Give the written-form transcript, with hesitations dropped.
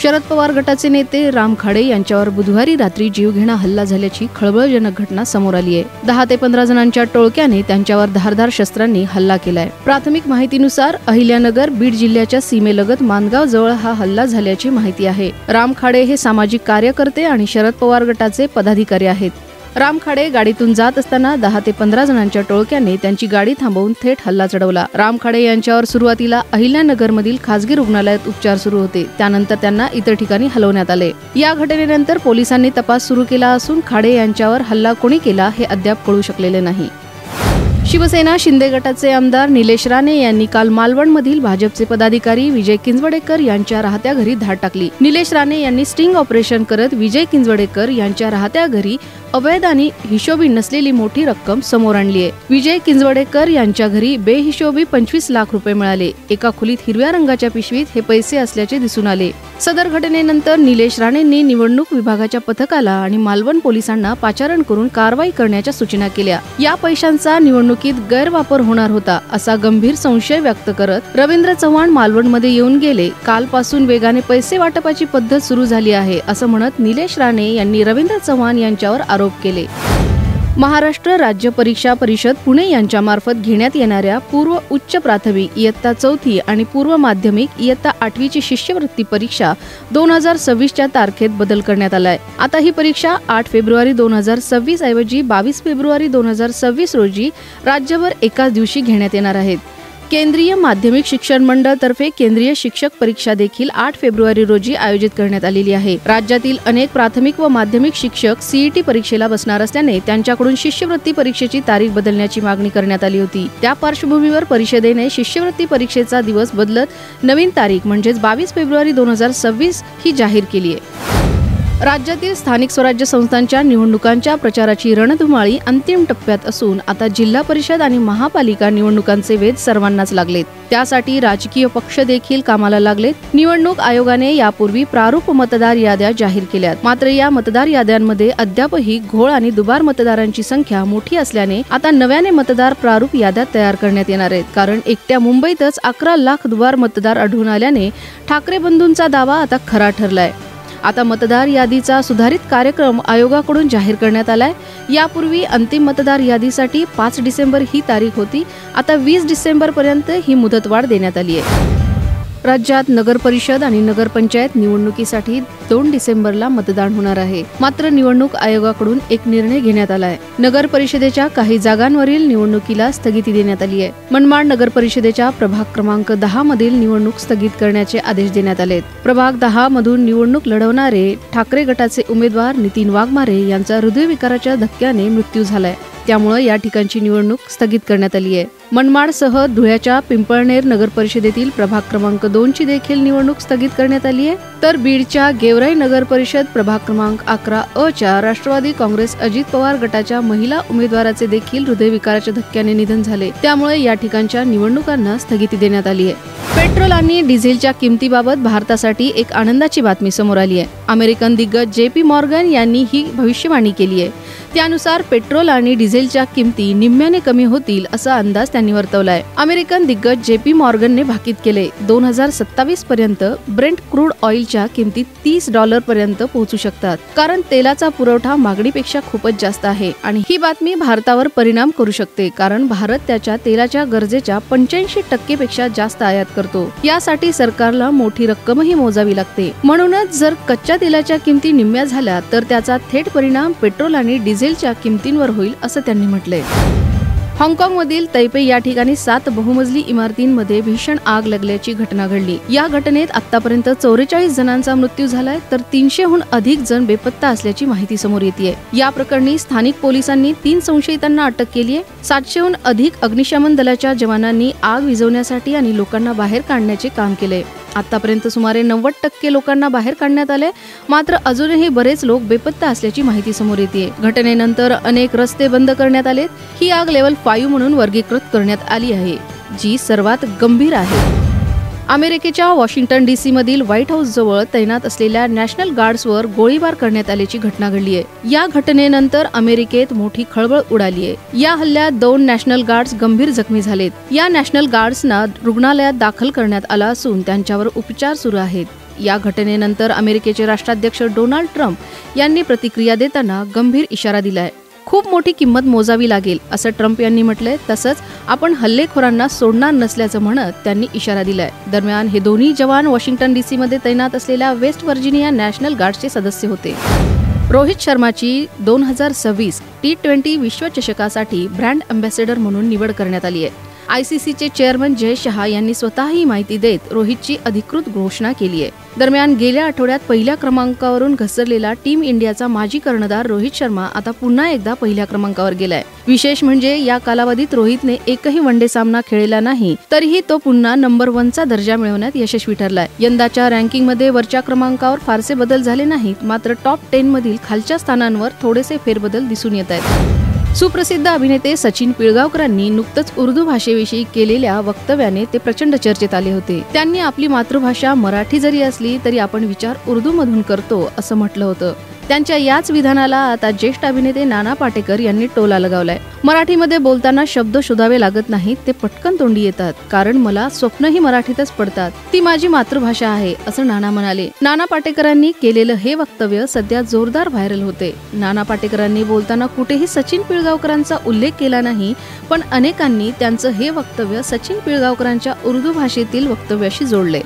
शरद पवार गटाचे नेते राम खाडे यांच्यावर बुधवारी रात्री जीवघेणा हल्ला झाल्याची खळबळजनक घटना समोर आली आहे। 10 ते 15 जणांच्या टोळक्याने त्यांच्यावर धारदार शस्त्रांनी हल्ला केलाय। प्राथमिक माहितीनुसार अहिल्यानगर बीड जिल्ह्याच्या सीमेलगत मानगाव जवळ हा हल्ला झाल्याची माहिती आहे। राम खाडे हे सामाजिक कार्यकर्ते आणि शरद पवार गटाचे पदाधिकारी आहेत। राम खाडे गाडीतून जात असताना 10 ते 15 जणांच्या टोळक्याने त्यांची गाडी थांबवून थेट हल्ला चढवला। राम खाडे यांच्यावर सुरुवातीला अहिल्यानगरमधील खासगी रुग्णालयात उपचार सुरू होते, त्यानंतर त्यांना इतर ठिकाणी हलवण्यात आले। या घटनेनंतर पोलिसांनी तपास सुरू केला असून खाडे यांच्यावर हल्ला कोणी केला हे अद्याप कळू शकलेले नाही। शिवसेना शिंदे गटाचे आमदार निलेश राणे यांनी काल मालवणमधील भाजपचे पदाधिकारी विजय किंजवडेकर यांच्या राहत्या घरी धाड टाकली। निलेश राणे यांनी स्टिंग ऑपरेशन करत विजय किंजवडेकर यांच्या राहत्या घरी अवैध आणि हिशोबी नसलेली मोठी रक्कम समोर आणली आहे। विजय किंजवडेकर यांच्या घरी बेहिशोबी 25 लाख रुपये मिळाले। एका खोलीत हिरव्या रंगाच्या पिशवीत हे पैसे असल्याचे दिसून आले। सदर घटनेनंतर निलेश राणेंनी निवडणूक विभागाच्या पथकाला आणि मालवण पोलिसांना पाचारण करून कारवाई करण्याच्या सूचना केल्या। या पैशांचा निवडणुकीत गैरवापर होणार होता असा गंभीर संशय व्यक्त करत रवींद्र चव्हाण मालवणमध्ये येऊन गेले। कालपासून वेगाने पैसे वाटपाची पद्धत सुरू झाली आहे असं म्हणत निलेश राणे यांनी रवींद्र चव्हाण यांच्यावर आरोप केले। महाराष्ट्र राज्य परीक्षा परिषद पुणे यांच्या मार्फत घेण्यात येणाऱ्या पूर्व उच्च प्राथमिक इयत्ता 4थी आणि पूर्व माध्यमिक इयत्ता 8वीची शिष्यवृत्ती परीक्षा 2026च्या तारखेत बदल करण्यात आलाय। आता ही परीक्षा 8 फेब्रुवारी 2026 ऐवजी 22 फेब्रुवारी 2026 रोजी राज्यभर एकाच दिवशी घेण्यात येणार आहेत। केंद्रीय माध्यमिक शिक्षण मंडळ तर्फे केंद्रीय शिक्षक परीक्षा देखील 8 फेब्रुवारी रोजी आयोजित करण्यात आलेली आहे। राज्यातील अनेक प्राथमिक व माध्यमिक शिक्षक सीईटी परीक्षेला बसणार असल्याने त्यांच्याकडून शिष्यवृत्ती परीक्षेची तारीख बदलण्याची मागणी करण्यात आली होती। त्या पार्श्वभूमीवर परिषदेने शिष्यवृत्ती परीक्षेचा दिवस बदलत नवीन तारीख म्हणजेच 22 फेब्रुवारी 2026 ही जाहीर केली आहे। राज्यातील स्थानिक स्वराज्य संस्थांच्या निवडणुकांच्या प्रचाराची रणधुमाळी अंतिम टप्प्यात असून आता जिल्हा परिषद आणि महापालिका निवडणुकांचे वेध सर्वांनाच लागलेत। त्यासाठी राजकीय पक्ष देखील कामाला लागलेत। निवडणूक आयोगाने यापूर्वी प्रारूप मतदार याद्या जाहीर केल्यात, मात्र या मतदार याद्यांमध्ये अद्यापही घोळ आणि दुबार मतदारांची संख्या मोठी असल्याने आता नव्याने मतदार प्रारूप याद्या तयार करण्यात येणार आहेत। कारण एकट्या मुंबईतच 11 लाख दुबार मतदार आढळून आल्याने ठाकरे बंधूंचा दावा आता खरा ठरलाय। आता मतदार यादीचा सुधारित कार्यक्रम आयोगाकडून जाहीर करण्यात आलाय। यापूर्वी अंतिम मतदार यादीसाठी 5 डिसेंबर ही तारीख होती, आता 20 डिसेंबर पर्यंत ही मुदतवाढ देण्यात आली आहे। राज्यात नगर परिषद आणि नगरपंचायत निवडणुकीसाठी 2 डिसेंबरला मतदान होणार आहे, मात्र निवडणूक आयोगाकडून एक निर्णय घेण्यात आलाय। नगर परिषदेच्या काही जागांवरील निवडणुकीला स्थगिती देण्यात आली आहे। मनमाड नगर परिषदेच्या प्रभाग क्रमांक 10 मधील निवडणूक स्थगित करण्याचे आदेश देण्यात आलेत। प्रभाग 10 मधून निवडणूक लढवणारे ठाकरे गटाचे उमेदवार नितीन वाघमारे यांचा हृदयविकाराच्या धक्क्याने मृत्यू झालाय, त्यामुळे या ठिकाणची निवडणूक स्थगित करण्यात आली आहे। मनमाडसह धुळ्याच्या पिंपळनेर नगर परिषदेतील प्रभाग क्रमांक 2 ची देखील निवडणूक स्थगित करण्यात आली आहे। तर बीडच्या गेवराई नगर परिषद प्रभाग क्रमांक 11 च्या राष्ट्रवादी काँग्रेस अजित पवार गटाच्या महिला उमेदवाराचे देखील हृदयविकाराच्या धक्क्याने निधन झाले, त्यामुळे या ठिकाणच्या निवडणुकांना स्थगिती देण्यात आली आहे। पेट्रोल आणि डिझेलच्या किमतीबाबत भारतासाठी एक आनंदाची बातमी समोर आली आहे। अमेरिकन दिग्गज JP मॉर्गन यांनी ही भविष्यवाणी केली आहे। त्यानुसार पेट्रोल आणि डिझेलच्या किमती निम्म्याने कमी होतील असा अंदाज त्यांनी वर्तवलाय। अमेरिकन दिग्गज JP मॉर्गनने भाकीत केले 2027 पर्यंत ब्रेंट क्रूड ऑइलच्या किमती $30 पर्यंत पोहोचू शकतात, कारण तेलाचा पुरवठा मागणीपेक्षा खूपच जास्त आहे आणि ही बातमी भारतावर परिणाम करू शकते, कारण भारत त्याच्या तेलाच्या गरजेच्या 85% पेक्षा जास्त आयात करतो। यासाठी सरकारला मोठी रक्कमही मोजावी लागते। म्हणूनच जर कच्च्या तेलाच्या किमती निम्म्या झाल्या तर त्याचा थेट परिणाम पेट्रोल आणि डिझेलच्या किमतींवर होईल असं त्यांनी म्हटलंय। हाँगकाँगमधील तैपै या ठिकाणी 7 बहुमजली इमारतींमध्ये भीषण आग लागल्याची घटना घडली। या घटनेत आतापर्यंत 44 जणांचा मृत्यू झालाय, तर 300हून अधिक जण बेपत्ता असल्याची माहिती समोर येतेय। या प्रकरणी स्थानिक पोलिसांनी 3 संशयितांना अटक केली आहे। 700हून अधिक अग्निशमन दलाच्या जवानांनी आग विझवण्यासाठी आणि लोकांना बाहेर काढण्याचे काम केले। आतापर्यंत सुमारे 90% लोकांना बाहेर काढण्यात आले, मात्र अजूनही बरेच लोक बेपत्ता असल्याची माहिती समोर येते। घटनेनंतर अनेक रस्ते बंद करण्यात आले। ही आग लेव्हल 5 म्हणून वर्गीकृत करण्यात आली आहे, जी सर्वात गंभीर आहे। अमेरिकेच्या वॉशिंग्टन DC मधील व्हाईट हाऊस जवळ तैनात असलेल्या नॅशनल गार्ड्सवर गोळीबार करण्यात आल्याची घटना घडली आहे। या घटनेनंतर अमेरिकेत मोठी खळबळ उडाली आहे। या हल्ल्यात 2 नॅशनल गार्ड्स गंभीर जखमी झालेत। या नॅशनल गार्ड्सना रुग्णालयात दाखल करण्यात आला असून त्यांच्यावर उपचार सुरू आहेत। या घटनेनंतर अमेरिकेचे राष्ट्राध्यक्ष डोनाल्ड ट्रम्प यांनी प्रतिक्रिया देताना गंभीर इशारा दिलाय. खूप मोठी किंमत मोजावी लागेल असं ट्रम्प यांनी म्हटलंय. तसंच आपण हल्लेखोरांना सोडणार नसल्याचं म्हणत त्यांनी इशारा दिलाय. दरम्यान हे दोन्ही जवान वॉशिंग्टन DC मध्ये तैनात असलेल्या वेस्ट व्हर्जिनिया नॅशनल गार्डचे सदस्य होते. रोहित शर्माची 2026 T20 विश्वचषकासाठी ब्रँड अँबॅसेडर म्हणून निवड करण्यात आली आहे. ICCचे चेअरमन जय शहा यांनी स्वतः ही माहिती देत रोहितची अधिकृत घोषणा केली आहे. दरम्यान गेल्या आठवड्यात पहिल्या क्रमांकावरून घसरलेला टीम इंडियाचा माजी कर्णधार रोहित शर्मा आता पुन्हा एकदा पहिल्या क्रमांकावर गेलाय. विशेष म्हणजे या कालावधीत रोहितने एकही वनडे सामना खेळलेला नाही, तरीही तो पुन्हा नंबर 1चा दर्जा मिळवण्यात यशस्वी ठरलाय. यंदाच्या रँकिंगमध्ये वरच्या क्रमांकावर फारसे बदल झाले नाहीत, मात्र टॉप 10 मधील खालच्या स्थानांवर थोडेसे फेरबदल दिसून येत आहेत. सुप्रसिद्ध अभिनेते सचिन पिळगावकरांनी नुकतंच उर्दू भाषेविषयी केलेल्या वक्तव्याने ते प्रचंड चर्चेत आले होते. त्यांनी आपली मातृभाषा मराठी जरी असली तरी आपण विचार उर्दूमधून करतो असं म्हटलं होतं. त्यांच्या याच विधानाला आता ज्येष्ठ अभिनेते नाना पाटेकर यांनी टोला लगावलाय. मराठीमध्ये बोलताना शब्द शोधावे लागत नाहीत, ते पटकन तोंडी येतात, कारण मला स्वप्नही मराठीतच पडतात. ती माझी मातृभाषा आहे असं नाना म्हणाले. नाना पाटेकरांनी केलेलं हे वक्तव्य सध्या जोरदार व्हायरल होते. नाना पाटेकरांनी बोलताना कुठेही सचिन पिळगावकरांचा उल्लेख केला नाही, पण अनेकांनी त्यांचं हे वक्तव्य सचिन पिळगावकरांच्या उर्दू भाषेतील वक्तव्याशी जोडले.